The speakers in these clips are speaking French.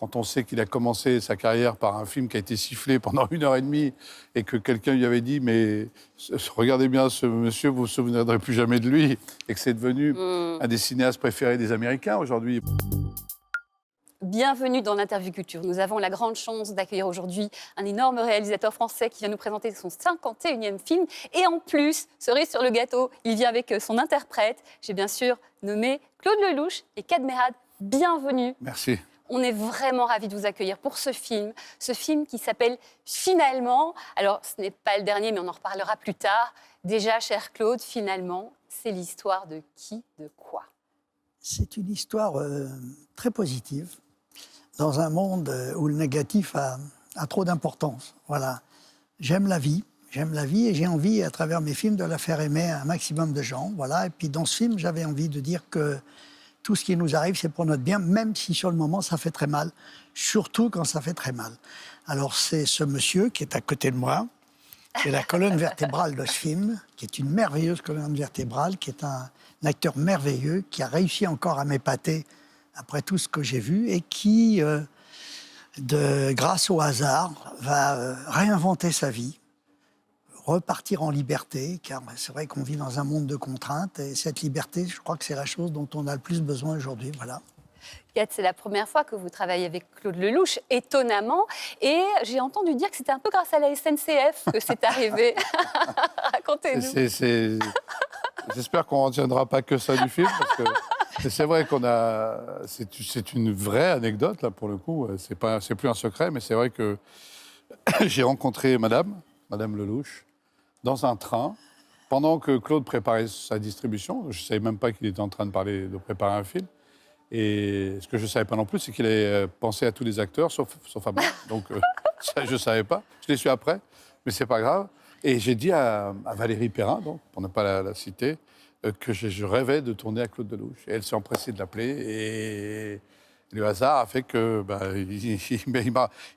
quand on sait qu'il a commencé sa carrière par un film qui a été sifflé pendant 1 heure et demie et que quelqu'un lui avait dit « mais regardez bien ce monsieur, vous ne vous souviendrez plus jamais de lui » et que c'est devenu un des cinéastes préférés des Américains aujourd'hui. Bienvenue dans l'Interview Culture. Nous avons la grande chance d'accueillir aujourd'hui un énorme réalisateur français qui vient nous présenter son 51e film. Et en plus, cerise sur le gâteau, il vient avec son interprète. J'ai bien sûr nommé Claude Lelouch et Kad Merad. Bienvenue. Merci. On est vraiment ravis de vous accueillir pour ce film qui s'appelle Finalement. Alors, ce n'est pas le dernier, mais on en reparlera plus tard. Déjà, cher Claude, Finalement, c'est l'histoire de qui, de quoi? C'est une histoire très positive, dans un monde où le négatif a trop d'importance. Voilà. J'aime la vie et j'ai envie, à travers mes films, de la faire aimer à un maximum de gens. Voilà. Et puis dans ce film, j'avais envie de dire que tout ce qui nous arrive, c'est pour notre bien, même si sur le moment, ça fait très mal. Surtout quand ça fait très mal. Alors c'est ce monsieur qui est à côté de moi, qui est la colonne vertébrale de ce film, qui est une merveilleuse colonne vertébrale, qui est un acteur merveilleux, qui a réussi encore à m'épater après tout ce que j'ai vu et qui, grâce au hasard, va réinventer sa vie, repartir en liberté, car c'est vrai qu'on vit dans un monde de contraintes et cette liberté, je crois que c'est la chose dont on a le plus besoin aujourd'hui. Voilà. Kad, c'est la première fois que vous travaillez avec Claude Lelouch, étonnamment. Et j'ai entendu dire que c'était un peu grâce à la SNCF que c'est arrivé. Racontez-nous. J'espère qu'on ne retiendra pas que ça du film, parce que c'est vrai qu'on a... C'est une vraie anecdote, là, pour le coup. C'est plus un secret, mais c'est vrai que j'ai rencontré Madame Lelouch dans un train, pendant que Claude préparait sa distribution. Je ne savais même pas qu'il était en train de préparer un film. Et ce que je ne savais pas non plus, c'est qu'il avait pensé à tous les acteurs, sauf à moi. Donc, ça, je ne savais pas. Je l'ai su après, mais ce n'est pas grave. Et j'ai dit à Valérie Perrin, donc, pour ne pas la citer, que je rêvais de tourner à Claude Lelouch. Et elle s'est empressée de l'appeler. Et le hasard a fait que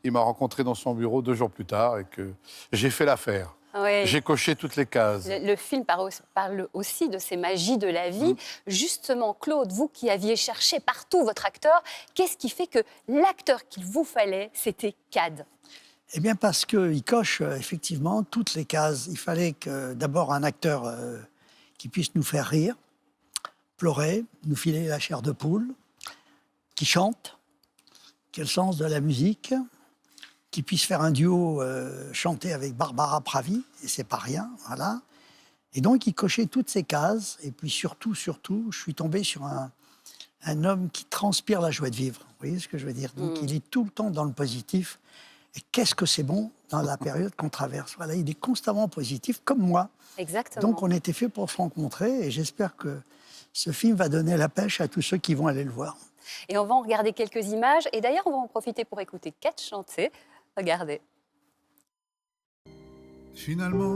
il m'a rencontré dans son bureau 2 jours plus tard et que j'ai fait l'affaire. Oui. J'ai coché toutes les cases. Le film parle aussi de ces magies de la vie. Justement, Claude, vous qui aviez cherché partout votre acteur, qu'est-ce qui fait que l'acteur qu'il vous fallait, c'était Kad? Eh bien, parce qu'il coche effectivement toutes les cases. Il fallait d'abord un acteur qui puisse nous faire rire, pleurer, nous filer la chair de poule, qui chante, qui a le sens de la musique, qui puisse faire un duo chanté avec Barbara Pravi, et c'est pas rien, voilà. Et donc, il cochait toutes ces cases. Et puis surtout, je suis tombé sur un homme qui transpire la joie de vivre. Vous voyez ce que je veux dire? Donc, il est tout le temps dans le positif. Et qu'est-ce que c'est bon dans la période qu'on traverse. Voilà, il est constamment positif, comme moi. Exactement. Donc, on était fait pour se rencontrer. Et j'espère que ce film va donner la pêche à tous ceux qui vont aller le voir. Et on va en regarder quelques images. Et d'ailleurs, on va en profiter pour écouter Kad chanter. Regardez. Finalement,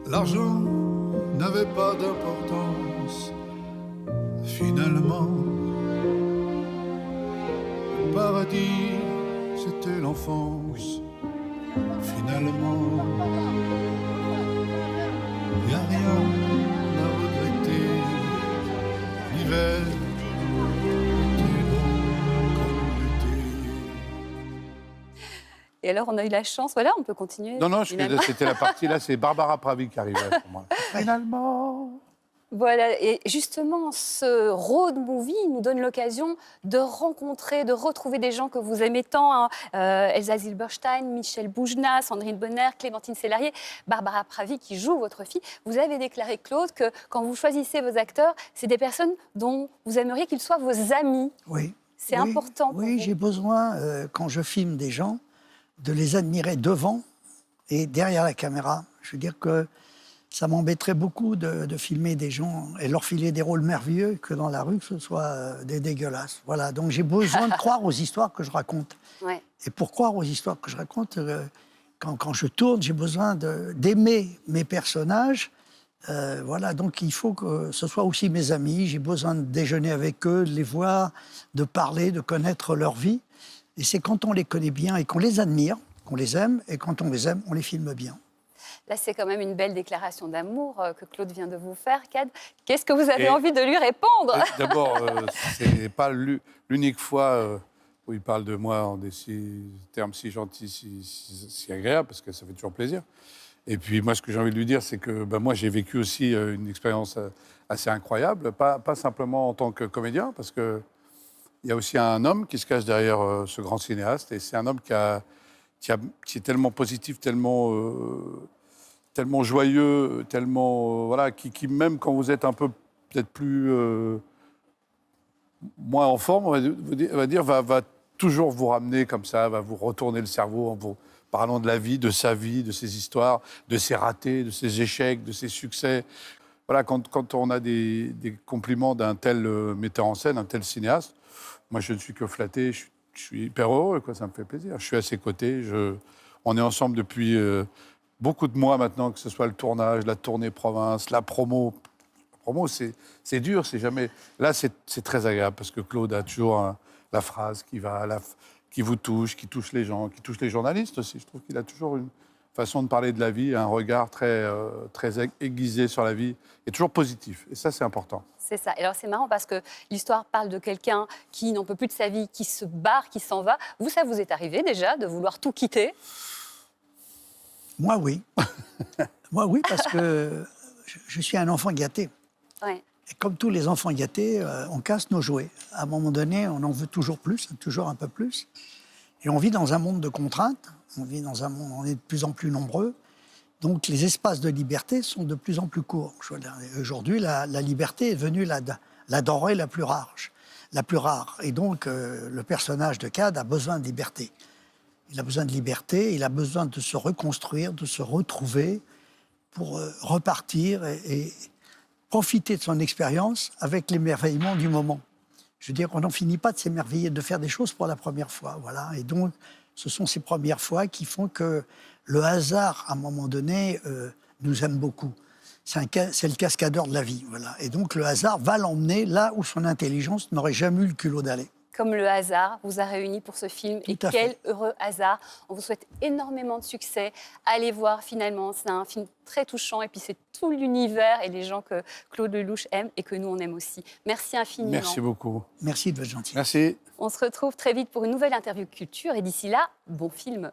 l'argent n'avait pas d'importance. Finalement, le paradis, c'était l'enfance. Finalement, il n'y a rien à regretter. L'hiver était long comme l'été. Et alors, on a eu la chance. Voilà, on peut continuer. Non, finalement. c'était la partie là, c'est Barbara Pravi qui arrivait à ce moment-là. Finalement. Voilà, et justement, ce road movie nous donne l'occasion de rencontrer, de retrouver des gens que vous aimez tant, hein. Elsa Zilberstein, Michel Boujna, Sandrine Bonner, Clémentine Sélarié, Barbara Pravi qui joue votre fille. Vous avez déclaré, Claude, que quand vous choisissez vos acteurs, c'est des personnes dont vous aimeriez qu'ils soient vos amis. Oui. C'est important pour Oui, vous. j'ai besoin, quand je filme des gens, de les admirer devant et derrière la caméra. Je veux dire que ça m'embêterait beaucoup de filmer des gens et leur filer des rôles merveilleux que dans la rue, que ce soit des dégueulasses. Voilà, donc j'ai besoin de croire aux histoires que je raconte. Ouais. Et pour croire aux histoires que je raconte, quand je tourne, j'ai besoin d'aimer mes personnages. Voilà, donc il faut que ce soit aussi mes amis. J'ai besoin de déjeuner avec eux, de les voir, de parler, de connaître leur vie. Et c'est quand on les connaît bien et qu'on les admire, qu'on les aime, et quand on les aime, on les filme bien. Là, c'est quand même une belle déclaration d'amour que Claude vient de vous faire, Cad. Qu'est-ce que vous avez Et- envie de lui répondre? D'abord, c'est pas l'unique fois où il parle de moi en des termes si gentils, si agréables, parce que ça fait toujours plaisir. Et puis moi, ce que j'ai envie de lui dire, c'est que moi, j'ai vécu aussi une expérience assez incroyable, pas simplement en tant que comédien, parce que il y a aussi un homme qui se cache derrière ce grand cinéaste, et c'est un homme qui est tellement positif, tellement joyeux, tellement voilà, qui même quand vous êtes un peu peut-être plus moins en forme, va toujours vous ramener comme ça, va vous retourner le cerveau en vous parlant de la vie, de sa vie, de ses histoires, de ses ratés, de ses échecs, de ses succès. Voilà, quand on a des compliments d'un tel metteur en scène, un tel cinéaste, moi je ne suis que flatté, je suis hyper heureux, quoi, ça me fait plaisir. Je suis à ses côtés, on est ensemble depuis beaucoup de mois maintenant, que ce soit le tournage, la tournée province, la promo. La promo, c'est dur, c'est jamais... Là, c'est très agréable, parce que Claude a toujours la phrase qui vous touche, qui touche les gens, qui touche les journalistes aussi. Je trouve qu'il a toujours une façon de parler de la vie, un regard très aiguisé sur la vie, et toujours positif. Et ça, c'est important. C'est ça. Et alors, c'est marrant parce que l'histoire parle de quelqu'un qui n'en peut plus de sa vie, qui se barre, qui s'en va. Vous, ça vous est arrivé déjà de vouloir tout quitter? Moi, oui. Moi, oui, parce que je suis un enfant gâté. Ouais. Et comme tous les enfants gâtés, on casse nos jouets. À un moment donné, on en veut toujours plus, toujours un peu plus. Et on vit dans un monde de contraintes. On vit dans un monde, on est de plus en plus nombreux. Donc, les espaces de liberté sont de plus en plus courts. Aujourd'hui, la liberté est devenue la denrée la plus rare. Et donc, le personnage de Cad a besoin de liberté. Il a besoin de liberté, il a besoin de se reconstruire, de se retrouver pour repartir et profiter de son expérience avec l'émerveillement du moment. Je veux dire, on n'en finit pas de s'émerveiller, de faire des choses pour la première fois. Voilà. Et donc, ce sont ces premières fois qui font que le hasard, à un moment donné, nous aime beaucoup. C'est le cascadeur de la vie. Voilà. Et donc, le hasard va l'emmener là où son intelligence n'aurait jamais eu le culot d'aller. Comme le hasard vous a réunis pour ce film. Tout Et à quel fait. heureux hasard. On vous souhaite énormément de succès. Allez voir finalement, c'est un film très touchant. Et puis c'est tout l'univers et les gens que Claude Lelouch aime et que nous on aime aussi. Merci infiniment. Merci beaucoup. Merci de votre gentillesse. Merci. On se retrouve très vite pour une nouvelle interview culture. Et d'ici là, bon film.